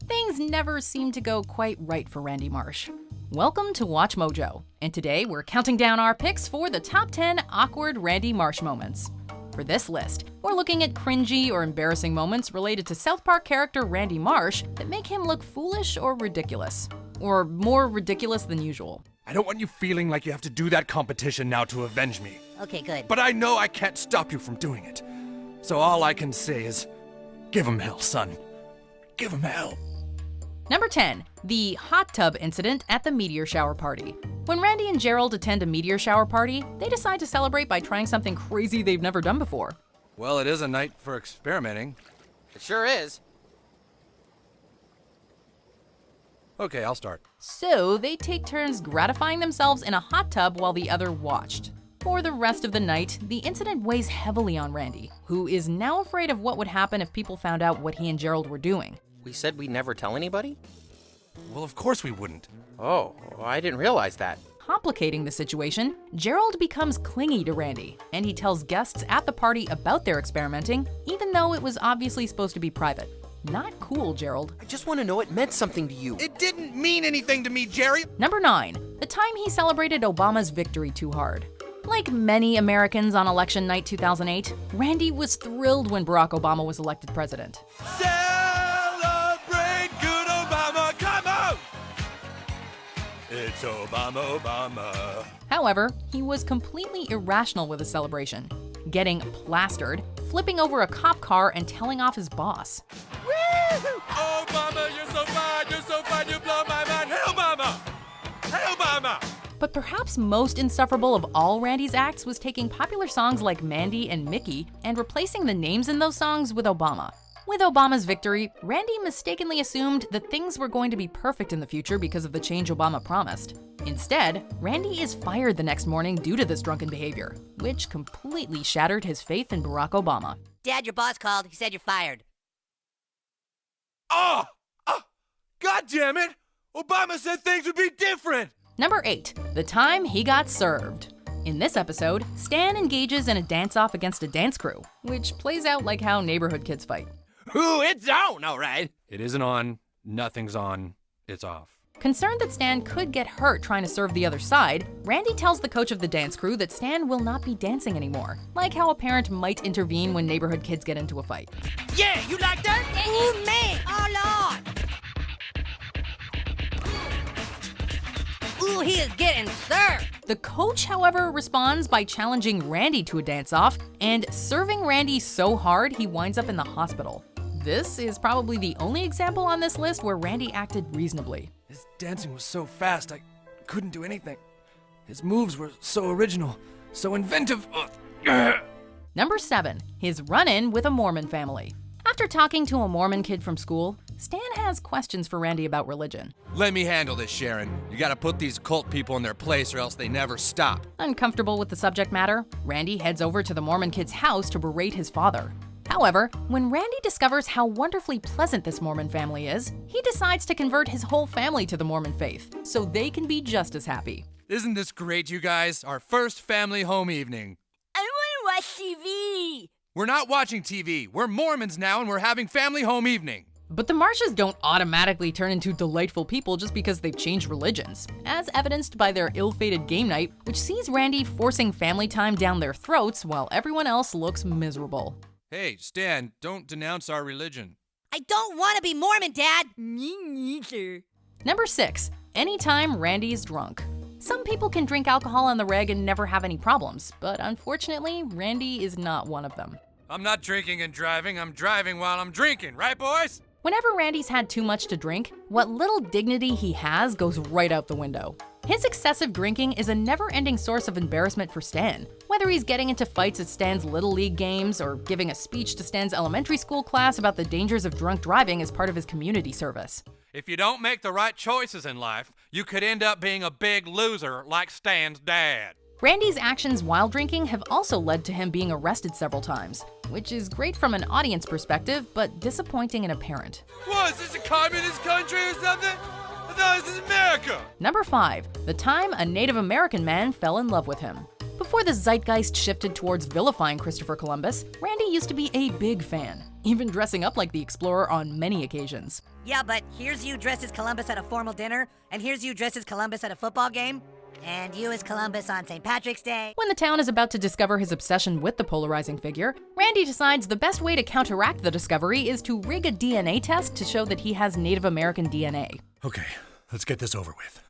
Things never seem to go quite right for Randy Marsh. Welcome to Watch Mojo, and today we're counting down our picks for the top 10 awkward Randy Marsh moments. For this list, we're looking at cringy or embarrassing moments related to South Park character Randy Marsh that make him look foolish or ridiculous. Or more ridiculous than usual. I don't want you feeling like you have to do that competition now to avenge me. Okay, good. But I know I can't stop you from doing it. So all I can say is, give him hell, son. Give him hell. Number 10, the hot tub incident at the meteor shower party. When Randy and Gerald attend a meteor shower party, they decide to celebrate by trying something crazy they've never done before. Well, it is a night for experimenting. It sure is. Okay, I'll start. So they take turns gratifying themselves in a hot tub while the other watched. For the rest of the night, the incident weighs heavily on Randy, who is now afraid of what would happen if people found out what he and Gerald were doing. We said we'd never tell anybody? Well, of course we wouldn't. Oh, I didn't realize that. Complicating the situation, Gerald becomes clingy to Randy, and he tells guests at the party about their experimenting, even though it was obviously supposed to be private. Not cool, Gerald. I just want to know it meant something to you. It didn't mean anything to me, Jerry. Number 9, the time he celebrated Obama's victory too hard. Like many Americans on election night 2008, Randy was thrilled when Barack Obama was elected president. Celebrate good Obama, come on! It's Obama, Obama. However, he was completely irrational with his celebration, getting plastered, flipping over a cop car, and telling off his boss. Woo! Obama, you're so fine, you blow my mind. Hey, Obama! Hey, Obama! But perhaps most insufferable of all Randy's acts was taking popular songs like Mandy and Mickey and replacing the names in those songs with Obama. With Obama's victory, Randy mistakenly assumed that things were going to be perfect in the future because of the change Obama promised. Instead, Randy is fired the next morning due to this drunken behavior, which completely shattered his faith in Barack Obama. Dad, your boss called. He said you're fired. God damn it! Obama said things would be different! Number 8, the time he got served. In this episode, Stan engages in a dance-off against a dance crew, which plays out like how neighborhood kids fight. Ooh, it's on, all right. It isn't on, nothing's on, it's off. Concerned that Stan could get hurt trying to serve the other side, Randy tells the coach of the dance crew that Stan will not be dancing anymore, like how a parent might intervene when neighborhood kids get into a fight. Yeah, you like that? Ooh, man! Oh, Lord! Ooh, he is getting served! The coach, however, responds by challenging Randy to a dance-off and serving Randy so hard he winds up in the hospital. This is probably the only example on this list where Randy acted reasonably. His dancing was so fast, I couldn't do anything. His moves were so original, so inventive. Number 7, his run-in with a Mormon family. After talking to a Mormon kid from school, Stan has questions for Randy about religion. Let me handle this, Sharon. You gotta put these cult people in their place or else they never stop. Uncomfortable with the subject matter, Randy heads over to the Mormon kid's house to berate his father. However, when Randy discovers how wonderfully pleasant this Mormon family is, he decides to convert his whole family to the Mormon faith, so they can be just as happy. Isn't this great, you guys? Our first family home evening. I want to watch TV! We're not watching TV. We're Mormons now and we're having family home evening. But the Marshes don't automatically turn into delightful people just because they've changed religions, as evidenced by their ill-fated game night, which sees Randy forcing family time down their throats while everyone else looks miserable. Hey, Stan, don't denounce our religion. I don't want to be Mormon, Dad! Me neither. Number 6, anytime Randy's drunk. Some people can drink alcohol on the reg and never have any problems, but unfortunately, Randy is not one of them. I'm not drinking and driving. I'm driving while I'm drinking, right, boys? Whenever Randy's had too much to drink, what little dignity he has goes right out the window. His excessive drinking is a never-ending source of embarrassment for Stan. Whether he's getting into fights at Stan's Little League games or giving a speech to Stan's elementary school class about the dangers of drunk driving as part of his community service. If you don't make the right choices in life, you could end up being a big loser like Stan's dad. Randy's actions while drinking have also led to him being arrested several times, which is great from an audience perspective, but disappointing in a parent. What, is this a communist country or something? I thought this is America! Number 5, the time a Native American man fell in love with him. Before the zeitgeist shifted towards vilifying Christopher Columbus, Randy used to be a big fan. even dressing up like the explorer on many occasions. Yeah, but here's you dressed as Columbus at a formal dinner, and here's you dressed as Columbus at a football game, and you as Columbus on St. Patrick's Day. When the town is about to discover his obsession with the polarizing figure, Randy decides the best way to counteract the discovery is to rig a DNA test to show that he has Native American DNA. Okay, let's get this over with.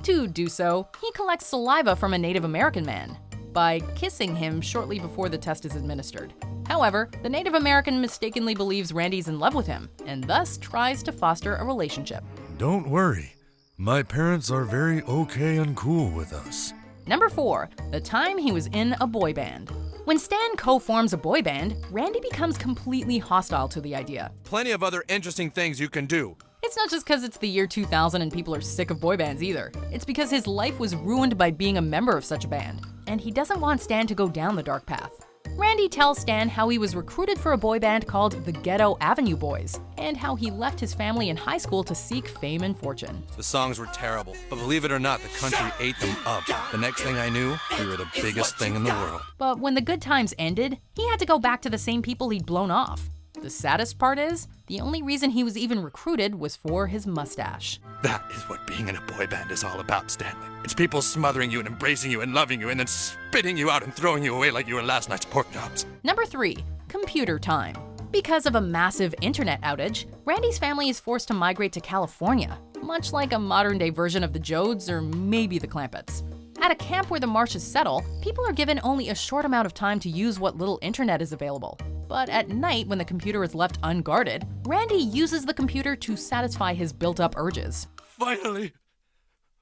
To do so, he collects saliva from a Native American man by kissing him shortly before the test is administered. However, the Native American mistakenly believes Randy's in love with him and thus tries to foster a relationship. Don't worry. My parents are very okay and cool with us. Number 4, the time he was in a boy band. When Stan co-forms a boy band, Randy becomes completely hostile to the idea. Plenty of other interesting things you can do. It's not just because it's the year 2000 and people are sick of boy bands either. It's because his life was ruined by being a member of such a band, and he doesn't want Stan to go down the dark path. Randy tells Stan how he was recruited for a boy band called the Ghetto Avenue Boys, and how he left his family in high school to seek fame and fortune. The songs were terrible, but believe it or not, the country ate them up. The next thing I knew, we were the biggest thing in the world. But when the good times ended, he had to go back to the same people he'd blown off. The saddest part is, the only reason he was even recruited was for his mustache. That is what being in a boy band is all about, Stanley. It's people smothering you and embracing you and loving you and then spitting you out and throwing you away like you were last night's pork chops. Number 3, computer time. Because of a massive internet outage, Randy's family is forced to migrate to California, much like a modern-day version of the Jodes or maybe the Clampetts. At a camp where the Marshes settle, people are given only a short amount of time to use what little internet is available. But at night, when the computer is left unguarded, Randy uses the computer to satisfy his built-up urges. Finally,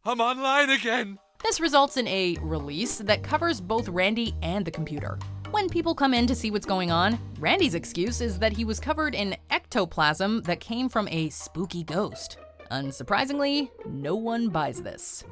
I'm online again. This results in a release that covers both Randy and the computer. When people come in to see what's going on, Randy's excuse is that he was covered in ectoplasm that came from a spooky ghost. Unsurprisingly, no one buys this.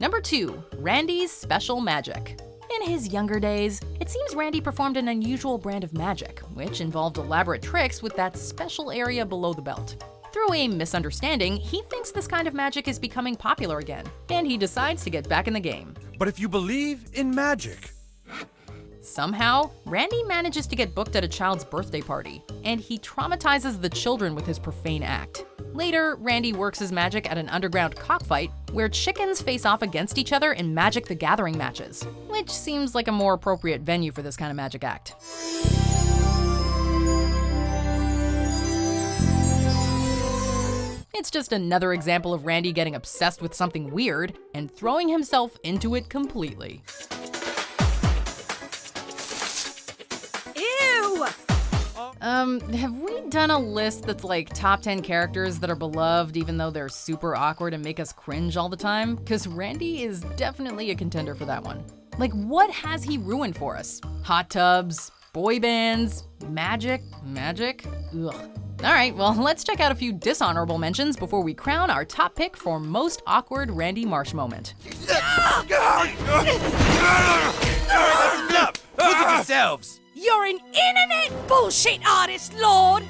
Number 2, Randy's special magic. In his younger days, it seems Randy performed an unusual brand of magic, which involved elaborate tricks with that special area below the belt. Through a misunderstanding, he thinks this kind of magic is becoming popular again, and he decides to get back in the game. But if you believe in magic... Somehow, Randy manages to get booked at a child's birthday party, and he traumatizes the children with his profane act. Later, Randy works his magic at an underground cockfight where chickens face off against each other in Magic the Gathering matches, which seems like a more appropriate venue for this kind of magic act. It's just another example of Randy getting obsessed with something weird and throwing himself into it completely. Have we done a list that's like top 10 characters that are beloved even though they're super awkward and make us cringe all the time? Because Randy is definitely a contender for that one. Like, what has he ruined for us? Hot tubs, boy bands, magic? Ugh. Alright, well, let's check out a few dishonorable mentions before we crown our top pick for most awkward Randy Marsh moment. That's enough! Look at yourselves! You're an internet bullshit artist, Lord!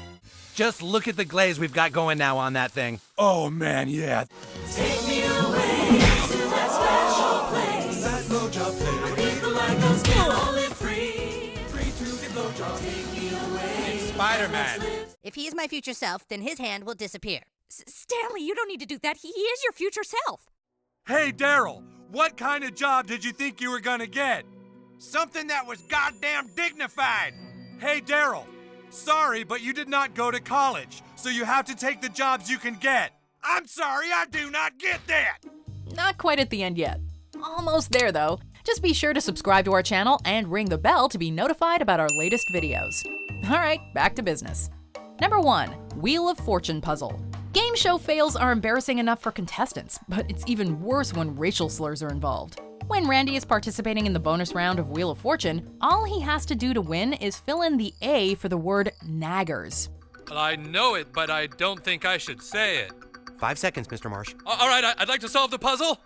Just look at the glaze we've got going now on that thing. Oh man, yeah. Take me away to that special place. That blowjob place. People like us can all live free. Free to get blowjobs. Take me away. Spider-Man. If he is my future self, then his hand will disappear. Stanley, you don't need to do that. He is your future self. Hey, Daryl, what kind of job did you think you were gonna get? Something that was goddamn dignified. Hey, Daryl, sorry, but you did not go to college, so you have to take the jobs you can get. I'm sorry, I do not get that. Not quite at the end yet. Almost there though. Just be sure to subscribe to our channel and ring the bell to be notified about our latest videos. Alright, back to business. Number 1, Wheel of Fortune puzzle. Game show fails are embarrassing enough for contestants, but it's even worse when racial slurs are involved. When Randy is participating in the bonus round of Wheel of Fortune, all he has to do to win is fill in the A for the word naggers. Well, I know it, but I don't think I should say it. 5 seconds, Mr. Marsh. All right, I'd like to solve the puzzle.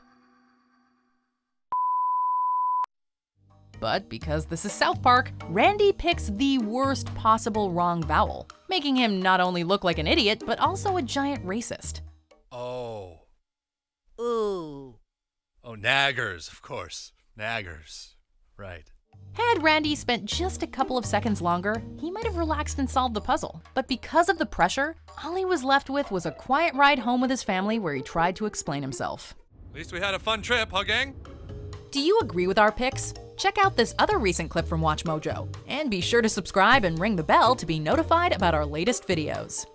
But because this is South Park, Randy picks the worst possible wrong vowel, making him not only look like an idiot, but also a giant racist. Oh. Ooh. Oh, naggers, of course. Naggers. Right. Had Randy spent just a couple of seconds longer, he might have relaxed and solved the puzzle. But because of the pressure, all he was left with was a quiet ride home with his family where he tried to explain himself. At least we had a fun trip, huh, gang? Do you agree with our picks? Check out this other recent clip from WatchMojo, and be sure to subscribe and ring the bell to be notified about our latest videos.